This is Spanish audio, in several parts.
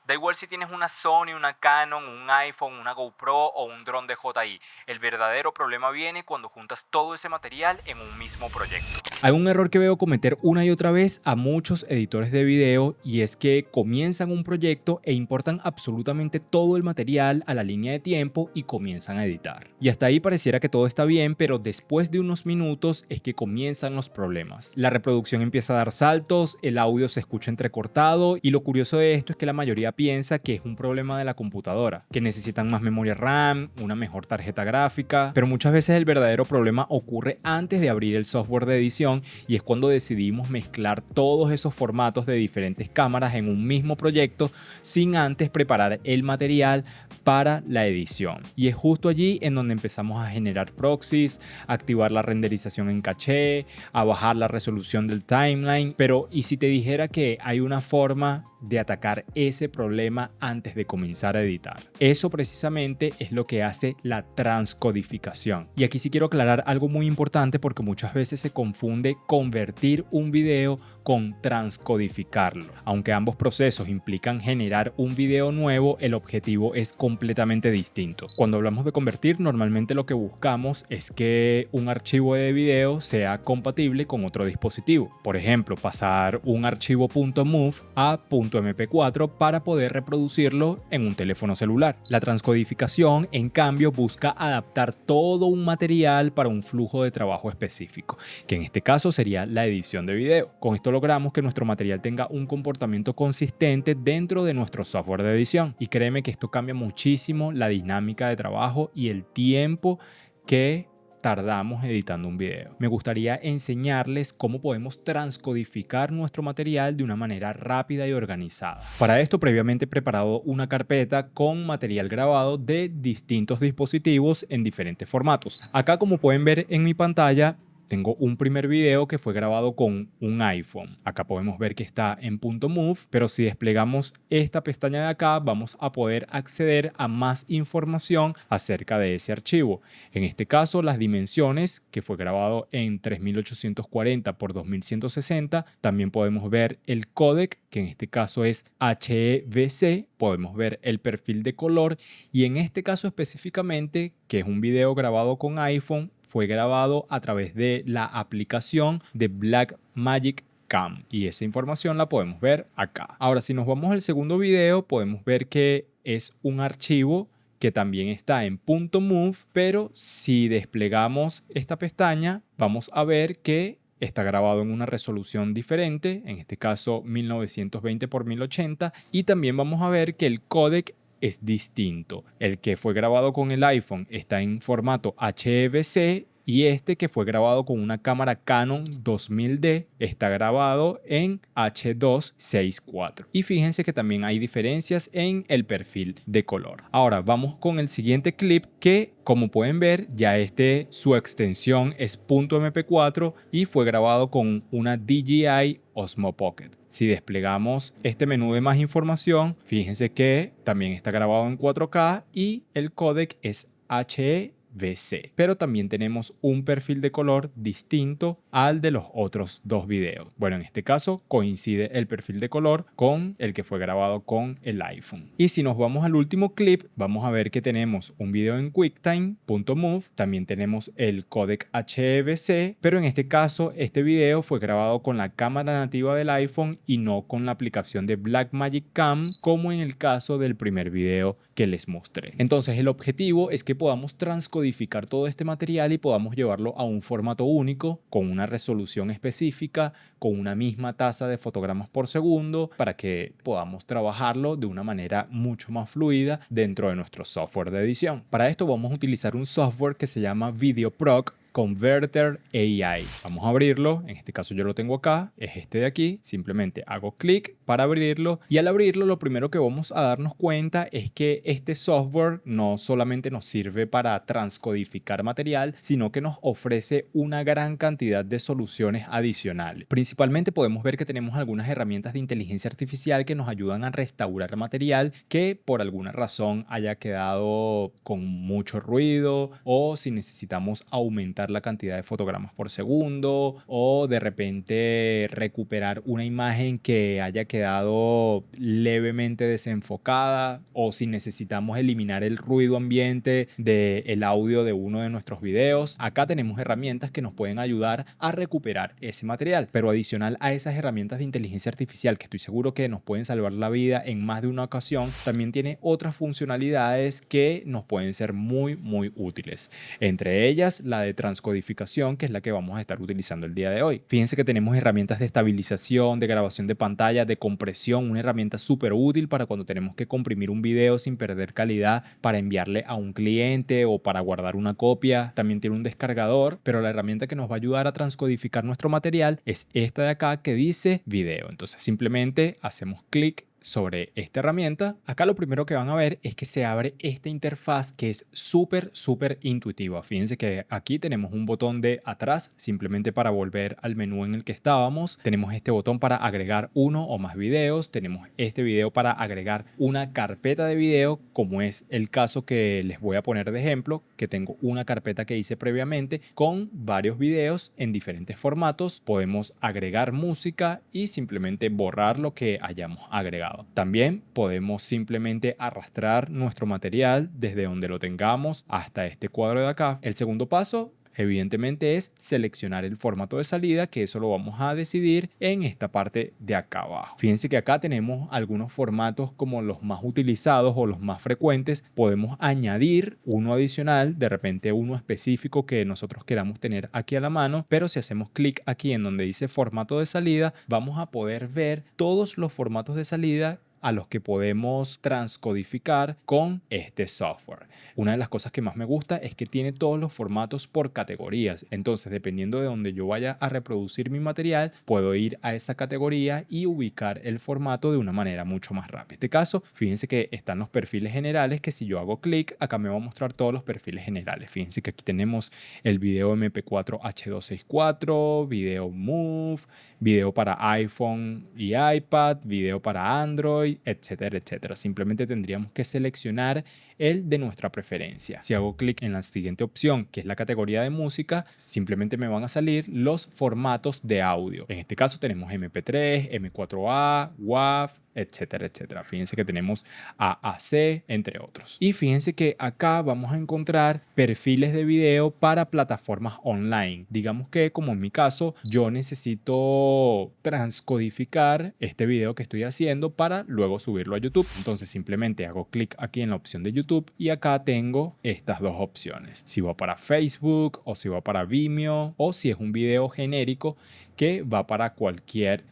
Da igual si tienes una Sony, una Canon, un iPhone, una GoPro o un dron DJI. El verdadero problema viene cuando juntas todo ese material en un mismo proyecto. Hay un error que veo cometer una y otra vez a muchos editores de video y es que comienzan un proyecto e importan absolutamente todo el material a la línea de tiempo y comienzan a editar. Y hasta ahí pareciera que todo está bien, pero después de unos minutos es que comienzan los problemas. La reproducción empieza a dar saltos, el audio se escucha entrecortado y lo curioso de esto es que la mayoría piensa que es un problema de la computadora, que necesitan más memoria RAM, una mejor tarjeta gráfica, pero muchas veces el verdadero problema ocurre antes de abrir el software de edición y es cuando decidimos mezclar todos esos formatos de diferentes cámaras en un mismo proyecto sin antes preparar el material para la edición. Y es justo allí en donde empezamos a generar proxies, a activar la renderización en caché, a bajar la resolución del timeline. Pero ¿y si te dijera que hay una forma de atacar ese problema antes de comenzar a editar? Eso precisamente es lo que hace la transcodificación. Y aquí sí quiero aclarar algo muy importante porque muchas veces se confunde convertir un video con transcodificarlo. Aunque ambos procesos implican generar un video nuevo, el objetivo es completamente distinto. Cuando hablamos de convertir, normalmente lo que buscamos es que un archivo de video sea compatible con otro dispositivo. Por ejemplo, pasar un archivo .mov a .mp4 para poder reproducirlo en un teléfono celular. La transcodificación, en cambio, busca adaptar todo un material para un flujo de trabajo específico, que en este caso sería la edición de video. Con esto logramos que nuestro material tenga un comportamiento consistente dentro de nuestro software de edición. Y créeme que esto cambia muchísimo la dinámica de trabajo y el tiempo que tardamos editando un video. Me gustaría enseñarles cómo podemos transcodificar nuestro material de una manera rápida y organizada. Para esto, previamente he preparado una carpeta con material grabado de distintos dispositivos en diferentes formatos. Acá, como pueden ver en mi pantalla, tengo un primer video que fue grabado con un iPhone. Acá podemos ver que está en .mov, pero si desplegamos esta pestaña de acá, vamos a poder acceder a más información acerca de ese archivo. En este caso, las dimensiones, que fue grabado en 3840 por 2160. También podemos ver el códec, que en este caso es HEVC. Podemos ver el perfil de color y en este caso específicamente, que es un video grabado con iPhone, fue grabado a través de la aplicación de Blackmagic Cam y esa información la podemos ver acá. Ahora, si nos vamos al segundo video, podemos ver que es un archivo que también está en .mov, pero si desplegamos esta pestaña, vamos a ver que está grabado en una resolución diferente, en este caso 1920 por 1080, y también vamos a ver que el códec es distinto. El que fue grabado con el iPhone está en formato HEVC y este que fue grabado con una cámara Canon 2000D está grabado en H264. Y fíjense que también hay diferencias en el perfil de color. Ahora vamos con el siguiente clip que, como pueden ver, ya su extensión es .mp4 y fue grabado con una DJI Osmo Pocket. Si desplegamos este menú de más información, fíjense que también está grabado en 4K y el códec es HEVC, pero también tenemos un perfil de color distinto al de los otros dos videos. Bueno, en este caso coincide el perfil de color con el que fue grabado con el iPhone. Y si nos vamos al último clip, vamos a ver que tenemos un video en QuickTime.mov, también tenemos el códec HEVC, pero en este caso este video fue grabado con la cámara nativa del iPhone y no con la aplicación de Blackmagic Cam, como en el caso del primer video que les mostré. Entonces el objetivo es que podamos transcodificar todo este material y podamos llevarlo a un formato único, con una resolución específica, con una misma tasa de fotogramas por segundo, para que podamos trabajarlo de una manera mucho más fluida dentro de nuestro software de edición. Para esto vamos a utilizar un software que se llama VideoProc Converter AI. Vamos a abrirlo, en este caso yo lo tengo acá, es este de aquí. Simplemente hago clic para abrirlo y al abrirlo lo primero que vamos a darnos cuenta es que este software no solamente nos sirve para transcodificar material, sino que nos ofrece una gran cantidad de soluciones adicionales. Principalmente podemos ver que tenemos algunas herramientas de inteligencia artificial que nos ayudan a restaurar material que por alguna razón haya quedado con mucho ruido, o si necesitamos aumentar aumentar la cantidad de fotogramas por segundo o de repente recuperar una imagen que haya quedado levemente desenfocada, o si necesitamos eliminar el ruido ambiente del audio de uno de nuestros videos. Acá tenemos herramientas que nos pueden ayudar a recuperar ese material, pero adicional a esas herramientas de inteligencia artificial que estoy seguro que nos pueden salvar la vida en más de una ocasión, también tiene otras funcionalidades que nos pueden ser muy útiles. Entre ellas, la de transcodificación, que es la que vamos a estar utilizando el día de hoy. Fíjense que tenemos herramientas de estabilización, de grabación de pantalla, de compresión, una herramienta súper útil para cuando tenemos que comprimir un video sin perder calidad para enviarle a un cliente o para guardar una copia. También tiene un descargador, pero la herramienta que nos va a ayudar a transcodificar nuestro material es esta de acá que dice video. Entonces simplemente hacemos clic sobre esta herramienta. Acá lo primero que van a ver es que se abre esta interfaz que es súper intuitiva. Fíjense que aquí tenemos un botón de atrás simplemente para volver al menú en el que estábamos. Tenemos este botón para agregar uno o más videos. Tenemos este video para agregar una carpeta de video, como es el caso que les voy a poner de ejemplo, que tengo una carpeta que hice previamente con varios videos en diferentes formatos. Podemos agregar música y simplemente borrar lo que hayamos agregado. También podemos simplemente arrastrar nuestro material desde donde lo tengamos hasta este cuadro de acá. El segundo paso, evidentemente, es seleccionar el formato de salida, que eso lo vamos a decidir en esta parte de acá abajo. Fíjense que acá tenemos algunos formatos como los más utilizados o los más frecuentes. Podemos añadir uno adicional, de repente uno específico que nosotros queramos tener aquí a la mano, pero si hacemos clic aquí en donde dice formato de salida, vamos a poder ver todos los formatos de salida a los que podemos transcodificar con este software. Una de las cosas que más me gusta es que tiene todos los formatos por categorías. Entonces, dependiendo de donde yo vaya a reproducir mi material, puedo ir a esa categoría y ubicar el formato de una manera mucho más rápida. En este caso, fíjense que están los perfiles generales, que si yo hago clic, acá me va a mostrar todos los perfiles generales. Fíjense que aquí tenemos el video MP4 H264, video Move, video para iPhone y iPad, video para Android, etcétera, etcétera. Simplemente tendríamos que seleccionar el de nuestra preferencia. Si hago clic en la siguiente opción, que es la categoría de música, simplemente me van a salir los formatos de audio. En este caso tenemos MP3, M4A, WAV, etcétera, etcétera. Fíjense que tenemos AAC, entre otros. Y fíjense que acá vamos a encontrar perfiles de video para plataformas online. Digamos que, como en mi caso, yo necesito transcodificar este video que estoy haciendo para luego subirlo a YouTube. Entonces simplemente hago clic aquí en la opción de YouTube y acá tengo estas dos opciones. Si va para Facebook o si va para Vimeo o si es un video genérico que va para cualquier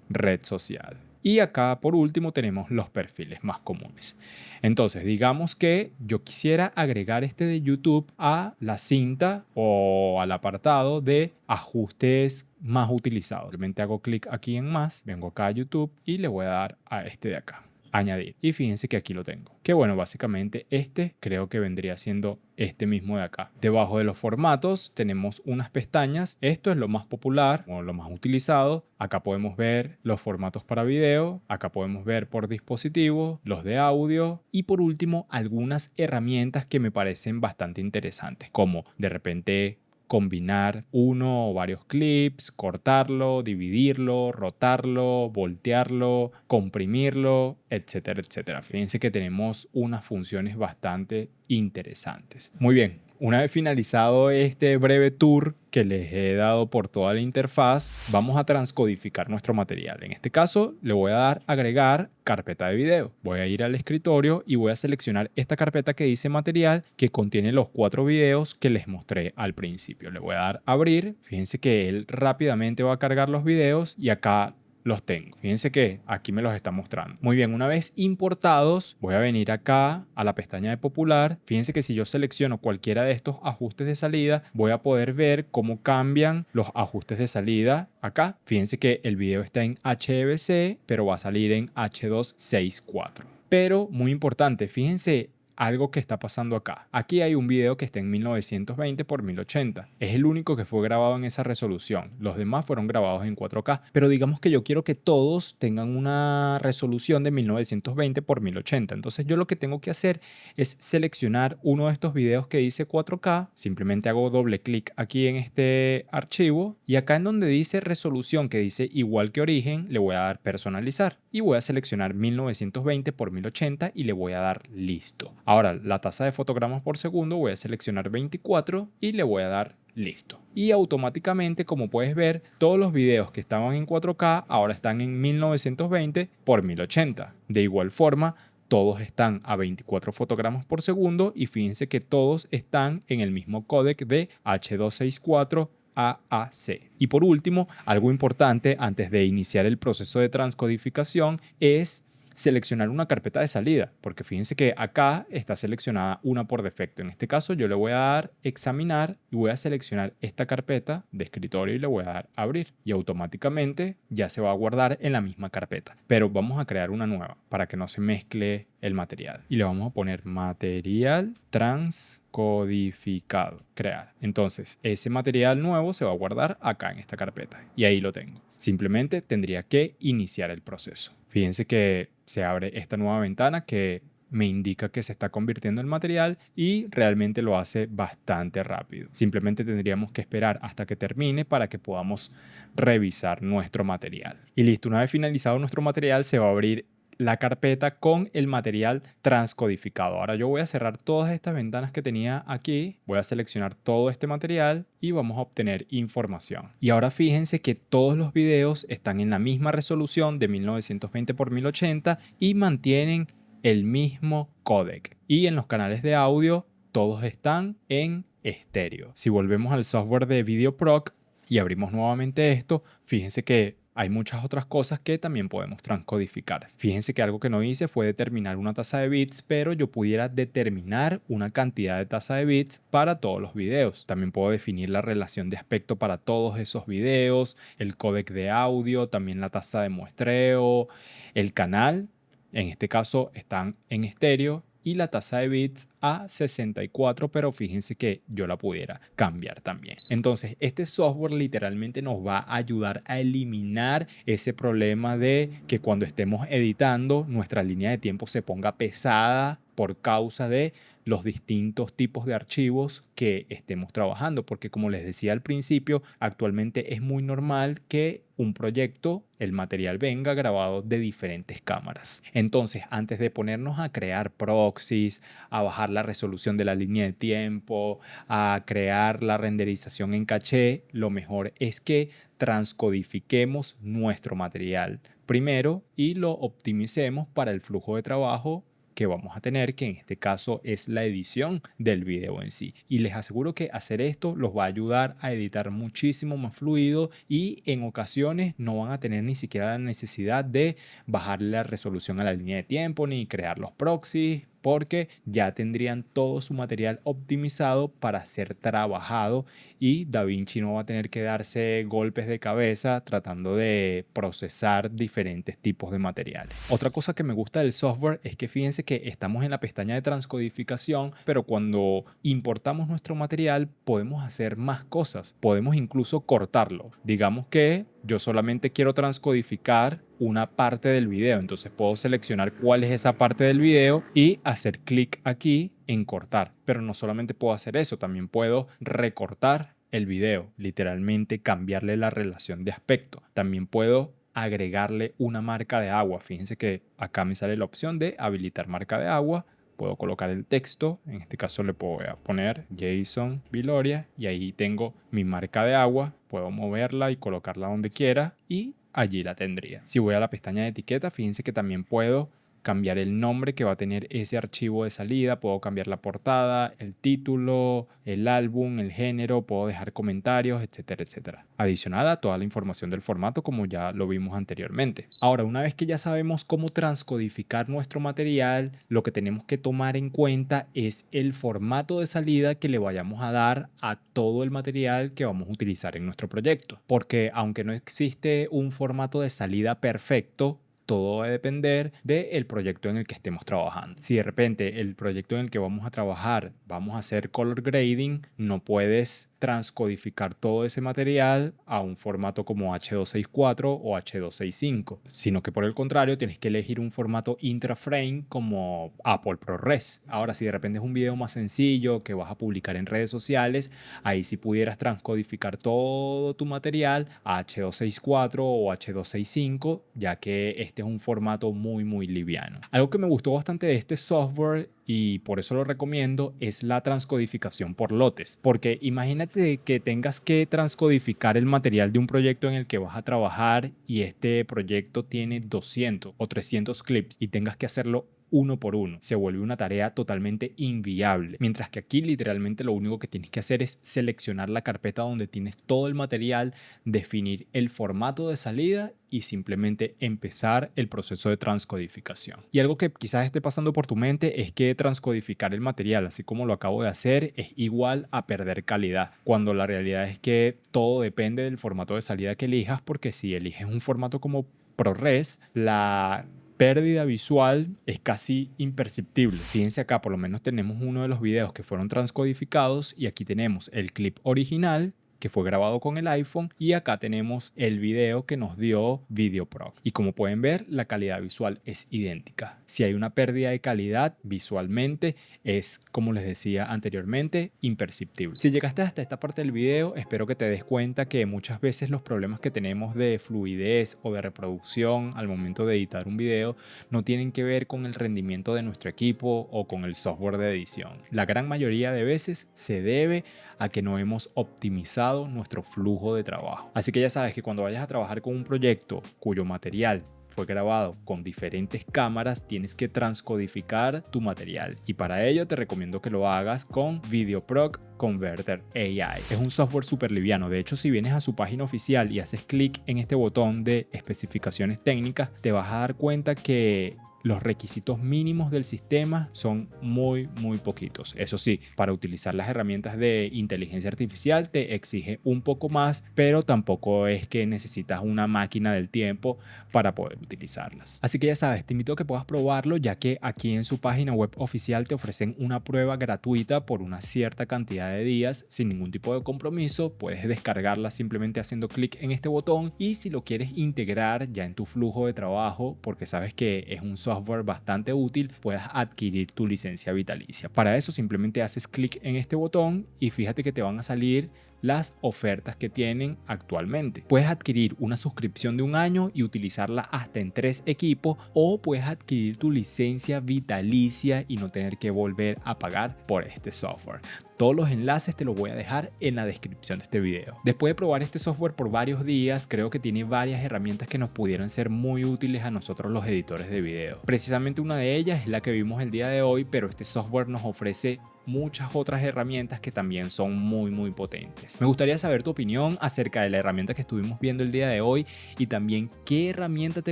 red social. Y acá por último tenemos los perfiles más comunes. Entonces digamos que yo quisiera agregar este de YouTube a la cinta o al apartado de ajustes más utilizados. Simplemente hago clic aquí en más, vengo acá a YouTube y le voy a dar a este de acá, añadir. Y fíjense que aquí lo tengo. Que bueno, básicamente este creo que vendría siendo este mismo de acá. Debajo de los formatos tenemos unas pestañas. Esto es lo más popular o lo más utilizado. Acá podemos ver los formatos para video. Acá podemos ver por dispositivo, los de audio. Y por último, algunas herramientas que me parecen bastante interesantes, como de repente combinar uno o varios clips, cortarlo, dividirlo, rotarlo, voltearlo, comprimirlo, etcétera, etcétera. Fíjense que tenemos unas funciones bastante interesantes. Muy bien. Una vez finalizado este breve tour que les he dado por toda la interfaz, vamos a transcodificar nuestro material. En este caso, le voy a dar agregar carpeta de video. Voy a ir al escritorio y voy a seleccionar esta carpeta que dice material, que contiene los 4 videos que les mostré al principio. Le voy a dar abrir. Fíjense que él rápidamente va a cargar los videos y acá los tengo. Fíjense que aquí me los está mostrando. Muy bien, una vez importados, voy a venir acá a la pestaña de popular. Fíjense que si yo selecciono cualquiera de estos ajustes de salida, voy a poder ver cómo cambian los ajustes de salida acá. Fíjense que el video está en HEVC, pero va a salir en H264. Pero muy importante, fíjense algo que está pasando acá. Aquí hay un video que está en 1920 por 1080. Es el único que fue grabado en esa resolución. Los demás fueron grabados en 4K. Pero digamos que yo quiero que todos tengan una resolución de 1920 por 1080. Entonces yo lo que tengo que hacer es seleccionar uno de estos videos que dice 4K. Simplemente hago doble clic aquí en este archivo y acá en donde dice resolución, que dice igual que origen, le voy a dar personalizar y voy a seleccionar 1920 por 1080 y le voy a dar listo. Ahora la tasa de fotogramas por segundo voy a seleccionar 24 y le voy a dar listo. Y automáticamente, como puedes ver, todos los videos que estaban en 4K ahora están en 1920 por 1080. De igual forma, todos están a 24 fotogramas por segundo y fíjense que todos están en el mismo códec de H264 AAC. Y por último, algo importante antes de iniciar el proceso de transcodificación es seleccionar una carpeta de salida, porque fíjense que acá está seleccionada una por defecto. En este caso yo le voy a dar examinar y voy a seleccionar esta carpeta de escritorio y le voy a dar abrir y automáticamente ya se va a guardar en la misma carpeta. Pero vamos a crear una nueva para que no se mezcle el material y le vamos a poner material transcodificado, crear. Entonces ese material nuevo se va a guardar acá en esta carpeta y ahí lo tengo. Simplemente tendría que iniciar el proceso. Fíjense que se abre esta nueva ventana que me indica que se está convirtiendo el material y realmente lo hace bastante rápido. Simplemente tendríamos que esperar hasta que termine para que podamos revisar nuestro material. Y listo, una vez finalizado nuestro material se va a abrir la carpeta con el material transcodificado. Ahora yo voy a cerrar todas estas ventanas que tenía aquí, voy a seleccionar todo este material y vamos a obtener información. Y ahora fíjense que todos los videos están en la misma resolución de 1920 por 1080 y mantienen el mismo códec. Y en los canales de audio todos están en estéreo. Si volvemos al software de VideoProc y abrimos nuevamente esto, fíjense que hay muchas otras cosas que también podemos transcodificar. Fíjense que algo que no hice fue determinar una tasa de bits, pero yo pudiera determinar una cantidad de tasa de bits para todos los videos. También puedo definir la relación de aspecto para todos esos videos, el códec de audio, también la tasa de muestreo, el canal. En este caso están en estéreo y la tasa de bits a 64, pero fíjense que yo la pudiera cambiar también. Entonces, este software literalmente nos va a ayudar a eliminar ese problema de que cuando estemos editando, nuestra línea de tiempo se ponga pesada por causa de los distintos tipos de archivos que estemos trabajando, porque como les decía al principio, actualmente es muy normal que un proyecto, el material venga grabado de diferentes cámaras. Entonces, antes de ponernos a crear proxies, a bajar la resolución de la línea de tiempo, a crear la renderización en caché, lo mejor es que transcodifiquemos nuestro material primero y lo optimicemos para el flujo de trabajo que vamos a tener, que en este caso es la edición del video en sí. Y les aseguro que hacer esto los va a ayudar a editar muchísimo más fluido y en ocasiones no van a tener ni siquiera la necesidad de bajarle la resolución a la línea de tiempo ni crear los proxies, porque ya tendrían todo su material optimizado para ser trabajado y DaVinci no va a tener que darse golpes de cabeza tratando de procesar diferentes tipos de materiales. Otra cosa que me gusta del software es que fíjense que estamos en la pestaña de transcodificación, pero cuando importamos nuestro material podemos hacer más cosas. Podemos incluso cortarlo. Digamos que yo solamente quiero transcodificar una parte del video, entonces puedo seleccionar cuál es esa parte del video y hacer clic aquí en cortar. Pero no solamente puedo hacer eso, también puedo recortar el video, literalmente cambiarle la relación de aspecto. También puedo agregarle una marca de agua. Fíjense que acá me sale la opción de habilitar marca de agua. Puedo colocar el texto, en este caso le puedo poner Jason Viloria y ahí tengo mi marca de agua. Puedo moverla y colocarla donde quiera y allí la tendría. Si voy a la pestaña de etiqueta, fíjense que también puedo cambiar el nombre que va a tener ese archivo de salida, puedo cambiar la portada, el título, el álbum, el género, puedo dejar comentarios, etcétera, etcétera. Adicional a toda la información del formato como ya lo vimos anteriormente. Ahora, una vez que ya sabemos cómo transcodificar nuestro material, lo que tenemos que tomar en cuenta es el formato de salida que le vayamos a dar a todo el material que vamos a utilizar en nuestro proyecto. Porque aunque no existe un formato de salida perfecto, todo va a depender del proyecto en el que estemos trabajando. Si de repente el proyecto en el que vamos a trabajar vamos a hacer color grading, no puedes transcodificar todo ese material a un formato como H264 o H265, sino que por el contrario tienes que elegir un formato intraframe como Apple ProRes. Ahora, si de repente es un video más sencillo que vas a publicar en redes sociales, ahí sí pudieras transcodificar todo tu material a H264 o H265, ya que este es un formato muy liviano. Algo que me gustó bastante de este software y por eso lo recomiendo es la transcodificación por lotes, porque imagínate que tengas que transcodificar el material de un proyecto en el que vas a trabajar y este proyecto tiene 200 o 300 clips y tengas que hacerlo uno por uno. Se vuelve una tarea totalmente inviable. Mientras que aquí literalmente lo único que tienes que hacer es seleccionar la carpeta donde tienes todo el material, definir el formato de salida y simplemente empezar el proceso de transcodificación. Y algo que quizás esté pasando por tu mente es que transcodificar el material, así como lo acabo de hacer, es igual a perder calidad, cuando la realidad es que todo depende del formato de salida que elijas, porque si eliges un formato como ProRes, la pérdida visual es casi imperceptible. Fíjense acá, por lo menos tenemos uno de los videos que fueron transcodificados y aquí tenemos el clip original que fue grabado con el iPhone y acá tenemos el video que nos dio VideoProg. Y como pueden ver, la calidad visual es idéntica. Si hay una pérdida de calidad visualmente, es, como les decía anteriormente, imperceptible. Si llegaste hasta esta parte del video, espero que te des cuenta que muchas veces los problemas que tenemos de fluidez o de reproducción al momento de editar un video no tienen que ver con el rendimiento de nuestro equipo o con el software de edición. La gran mayoría de veces se debe a que no hemos optimizado nuestro flujo de trabajo. Así que ya sabes que cuando vayas a trabajar con un proyecto cuyo material fue grabado con diferentes cámaras, tienes que transcodificar tu material y para ello te recomiendo que lo hagas con VideoProg Converter AI. Es un software súper liviano. De hecho, si vienes a su página oficial y haces clic en este botón de especificaciones técnicas, te vas a dar cuenta que los requisitos mínimos del sistema son muy poquitos. Eso sí, para utilizar las herramientas de inteligencia artificial te exige un poco más, pero tampoco es que necesitas una máquina del tiempo para poder utilizarlas. Así que ya sabes, te invito a que puedas probarlo, ya que aquí en su página web oficial te ofrecen una prueba gratuita por una cierta cantidad de días sin ningún tipo de compromiso. Puedes descargarla simplemente haciendo clic en este botón y si lo quieres integrar ya en tu flujo de trabajo, porque sabes que es un software bastante útil, puedas adquirir tu licencia vitalicia. Para eso simplemente haces clic en este botón y fíjate que te van a salir las ofertas que tienen actualmente. Puedes adquirir una suscripción de 1 año y utilizarla hasta en 3 equipos o puedes adquirir tu licencia vitalicia y no tener que volver a pagar por este software. Todos los enlaces te los voy a dejar en la descripción de este video. Después de probar este software por varios días, creo que tiene varias herramientas que nos pudieran ser muy útiles a nosotros los editores de video. Precisamente una de ellas es la que vimos el día de hoy, pero este software nos ofrece muchas otras herramientas que también son muy potentes. Me gustaría saber tu opinión acerca de la herramienta que estuvimos viendo el día de hoy y también qué herramienta te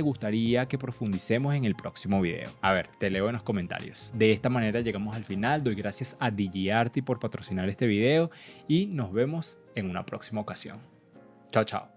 gustaría que profundicemos en el próximo video. A ver, te leo en los comentarios. De esta manera llegamos al final. Doy gracias a DJI por patrocinar este video y nos vemos en una próxima ocasión. Chao.